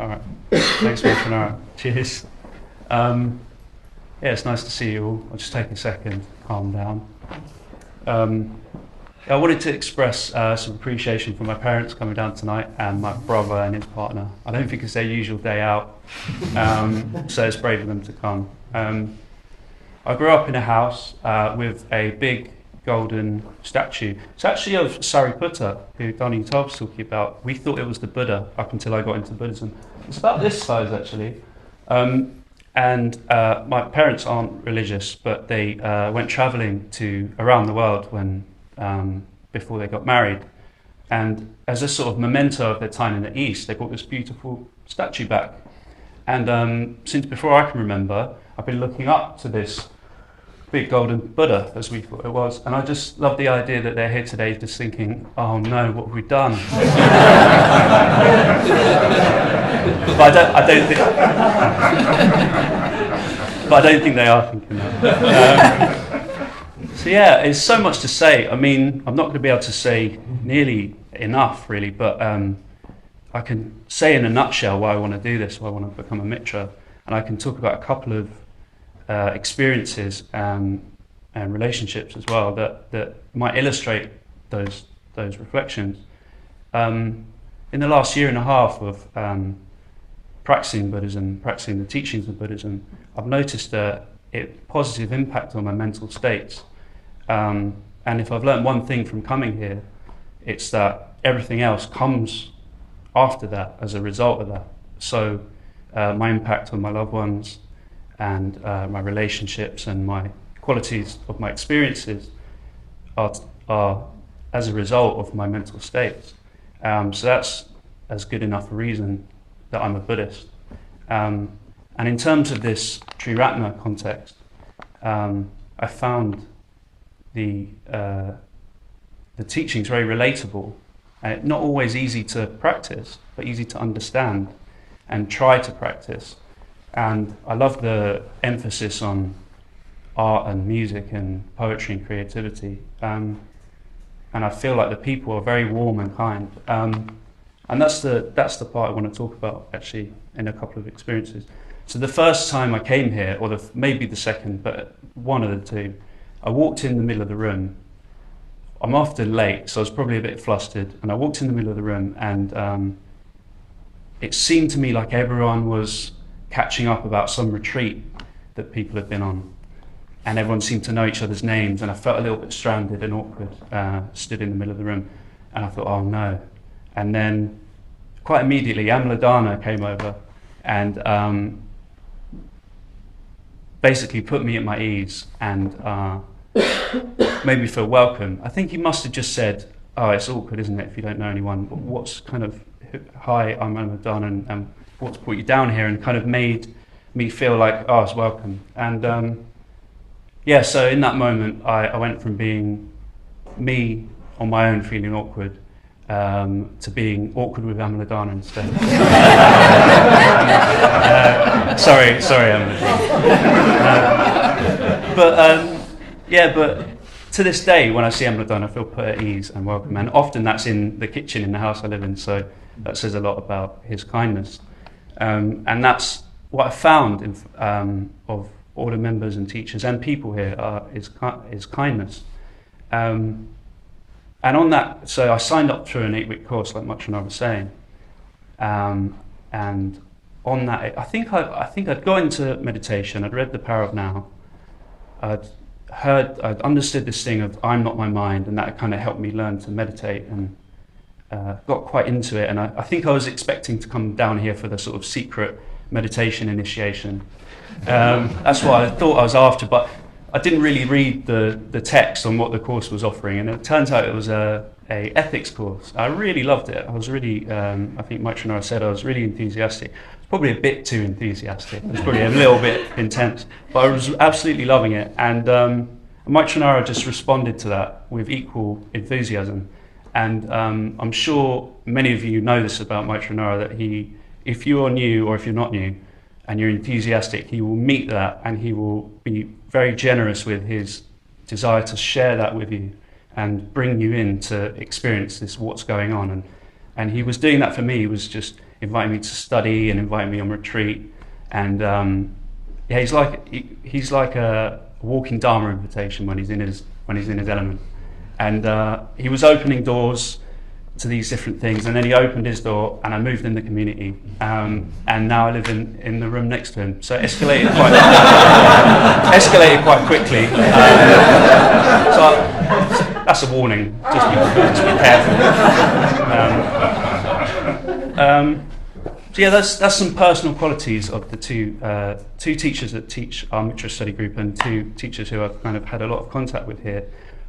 All right. Thanks, Mitras. Cheers. Yeah, it's nice to see you all. I'll just take a second to calm down. I wanted to express some appreciation for my parents coming down tonight and my brother and his partner. I don't think it's their usual day out, so it's brave of them to come. I grew up in a house with a big golden statue. It's actually of Sariputta, who Donnie Todd was talking about. We thought it was the Buddha up until I got into Buddhism. It's about this size, actually. And my parents aren't religious, but they went travelling around the world before they got married. And as a sort of memento of their time in the East, they brought this beautiful statue back. And since before I can remember, I've been looking up to this big golden Buddha, as we thought it was. And I just love the idea that they're here today just thinking, oh no, what have we done? But I don't think they are thinking that. So yeah, it's so much to say. I mean, I'm not going to be able to say nearly enough, really, but I can say in a nutshell why I want to do this, why I want to become a Mitra, and I can talk about a couple of experiences and relationships as well that might illustrate those reflections. In the last year and a half of practicing Buddhism, practicing the teachings of Buddhism, I've noticed a positive impact on my mental states. And if I've learned one thing from coming here, it's that everything else comes after that as a result of that. So my impact on my loved ones and my relationships and my qualities of my experiences are as a result of my mental states. So that's as good enough a reason that I'm a Buddhist. And in terms of this Triratna context, I found the teachings very relatable, and not always easy to practice, but easy to understand and try to practice. And I love the emphasis on art and music and poetry and creativity. And I feel like the people are very warm and kind. And that's the part I want to talk about, actually, in a couple of experiences. So the first time I came here, or maybe the second, but one of the two, I walked in the middle of the room. I'm often late, so I was probably a bit flustered. And I walked in the middle of the room, and it seemed to me like everyone was catching up about some retreat that people had been on. And everyone seemed to know each other's names, and I felt a little bit stranded and awkward, stood in the middle of the room. And I thought, oh no. And then quite immediately, Amladana came over and basically put me at my ease and made me feel welcome. I think he must have just said, oh, it's awkward, isn't it, if you don't know anyone? But what's kind of, hi, I'm Amladana, and what's brought you down here? And kind of made me feel like, oh, it's welcome. And yeah, so in that moment, I went from being me on my own feeling awkward to being awkward with Amladana instead. Sorry, Amladana. But to this day, when I see Amladana, I feel put at ease and welcome. And often that's in the kitchen in the house I live in, so that says a lot about his kindness. And that's what I found of all the members and teachers and people here is kindness. And on that, so I signed up for an 8-week course, like Mitras was saying, and on that, I think I'd got into meditation. I'd read The Power of Now. I'd understood this thing of I'm not my mind, and that kind of helped me learn to meditate, and got quite into it. And I think I was expecting to come down here for the sort of secret meditation initiation. That's what I thought I was after, but I didn't really read the text on what the course was offering, and it turns out it was a ethics course. I really loved it. I was really, I think Mitras said I was really enthusiastic. Probably a bit too enthusiastic. It was probably a little bit intense, but I was absolutely loving it. And Mitras just responded to that with equal enthusiasm. And I'm sure many of you know this about Mitras, that if you are new or if you're not new, and you're enthusiastic, he will meet that, and he will be very generous with his desire to share that with you and bring you in to experience this, what's going on. And he was doing that for me. He was just inviting me to study and inviting me on retreat. And yeah, he's like a walking Dharma invitation when he's in his element. And he was opening doors to these different things, and then he opened his door, and I moved in the community, and now I live in the room next to him. So it escalated quite quickly. So that's a warning. Just be careful. So yeah, that's some personal qualities of the two teachers that teach our Mitras study group, and two teachers who I've kind of had a lot of contact with here.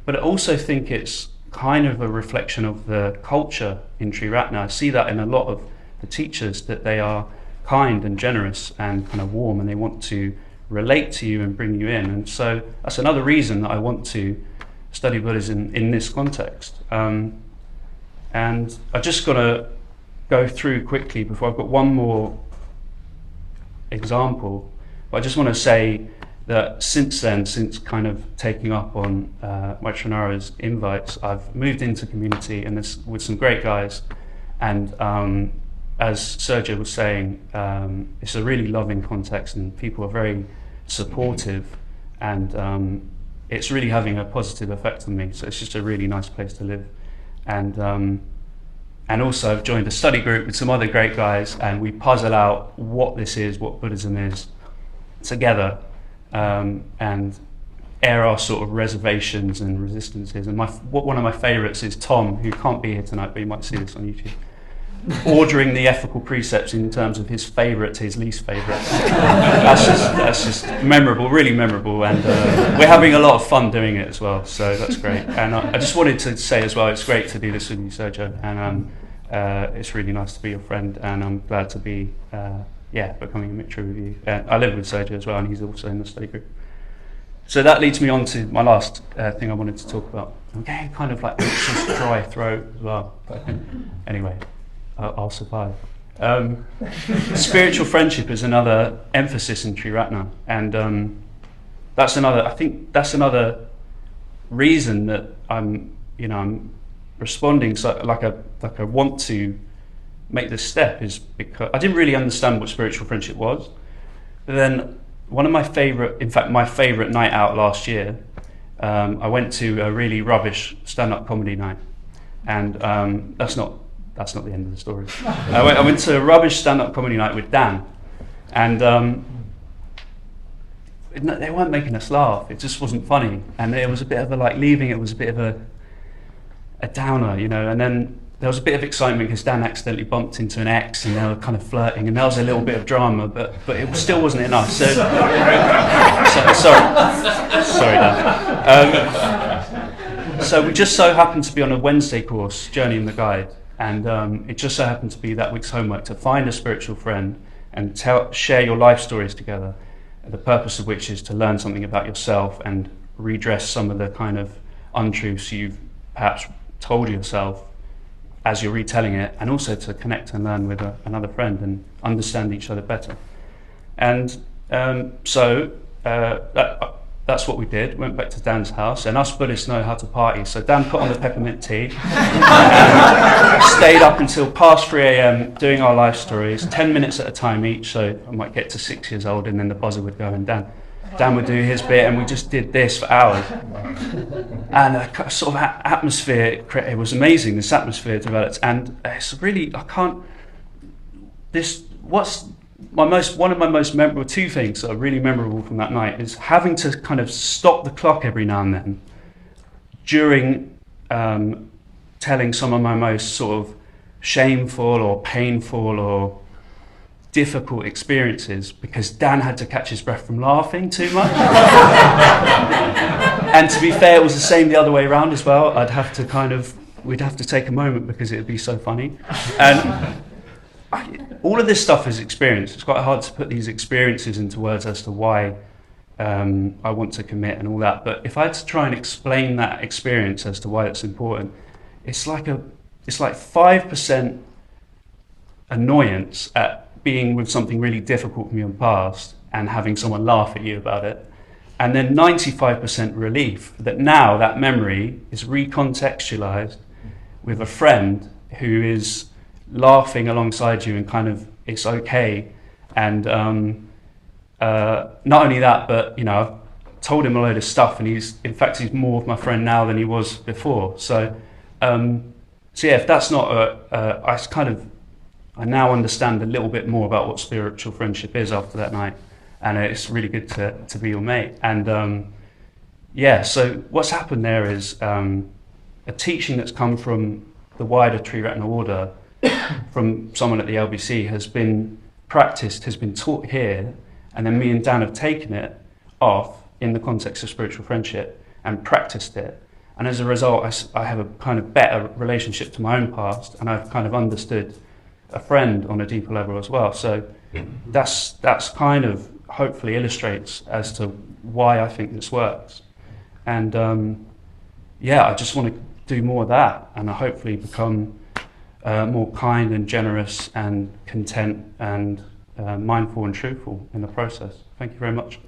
But I also think it's kind of a reflection of the culture in Triratna. I see that in a lot of the teachers, that they are kind and generous and kind of warm, and they want to relate to you and bring you in. And so that's another reason that I want to study Buddhism in this context. And I just got to go through quickly before I've got one more example. But I just want to say that since then, since kind of taking up on Maitranara's invites, I've moved into community and this with some great guys. And as Sergio was saying, it's a really loving context, and people are very supportive, and it's really having a positive effect on me. So it's just a really nice place to live. And also I've joined a study group with some other great guys, and we puzzle out what this is, what Buddhism is, together. And air our sort of reservations and resistances. And one of my favourites is Tom, who can't be here tonight, but you might see this on YouTube, ordering the ethical precepts in terms of his favourite to his least favourite. That's just memorable, really memorable, and we're having a lot of fun doing it as well, so that's great. And I just wanted to say as well, it's great to do this with you, Sergio, and it's really nice to be your friend, and I'm glad to be becoming a Mitra with you. I live with Sergio as well, and he's also in the study group. So that leads me on to my last thing I wanted to talk about. I'm getting kind of like anxious, dry throat as well. But anyway, I'll survive. Spiritual friendship is another emphasis in Triratna, and that's another reason that I'm responding so like I want to make this step, is because I didn't really understand what spiritual friendship was. But then my favourite night out last year, I went to a really rubbish stand-up comedy night, and that's not the end of the story. I went to a rubbish stand-up comedy night with Dan, and they weren't making us laugh. It just wasn't funny, and it was a bit of leaving. It was a bit of a downer, and then there was a bit of excitement because Dan accidentally bumped into an ex, and they were kind of flirting, and there was a little bit of drama, but it still wasn't enough. Sorry, Dan. So we just so happened to be on a Wednesday course, Journey in the Guide, and it just so happened to be that week's homework to find a spiritual friend and share your life stories together. The purpose of which is to learn something about yourself and redress some of the kind of untruths you've perhaps told yourself as you're retelling it, and also to connect and learn with another friend and understand each other better. And so that's what we did. Went back to Dan's house, and us Buddhists know how to party. So Dan put on the peppermint tea, and stayed up until past 3 a.m. doing our life stories, 10 minutes at a time each. So I might get to 6 years old, and then the buzzer would go, and Dan would do his bit, and we just did this for hours. And a sort of atmosphere, it was amazing, this atmosphere developed. And it's really, one of my most memorable, two things that are really memorable from that night is having to kind of stop the clock every now and then during telling some of my most sort of shameful or painful or difficult experiences, because Dan had to catch his breath from laughing too much. And to be fair, it was the same the other way around as well. We'd have to take a moment because it would be so funny. And all of this stuff is experience. It's quite hard to put these experiences into words as to why I want to commit and all that. But if I had to try and explain that experience as to why it's important, it's like 5% annoyance at being with something really difficult from your past and having someone laugh at you about it, and then 95% relief that now that memory is recontextualized with a friend who is laughing alongside you, and kind of it's okay. And not only that, but I've told him a load of stuff, and he's more of my friend now than he was before. So yeah, if that's not I now understand a little bit more about what spiritual friendship is after that night, and it's really good to be your mate. And yeah, so what's happened there is a teaching that's come from the wider Triratna order, from someone at the LBC, has been practiced, has been taught here, and then me and Dan have taken it off in the context of spiritual friendship and practiced it. And as a result, I have a kind of better relationship to my own past, and I've kind of understood a friend on a deeper level as well. So that's kind of hopefully illustrates as to why I think this works. And I just want to do more of that, and I hopefully become more kind and generous and content and mindful and truthful in the process. Thank you very much.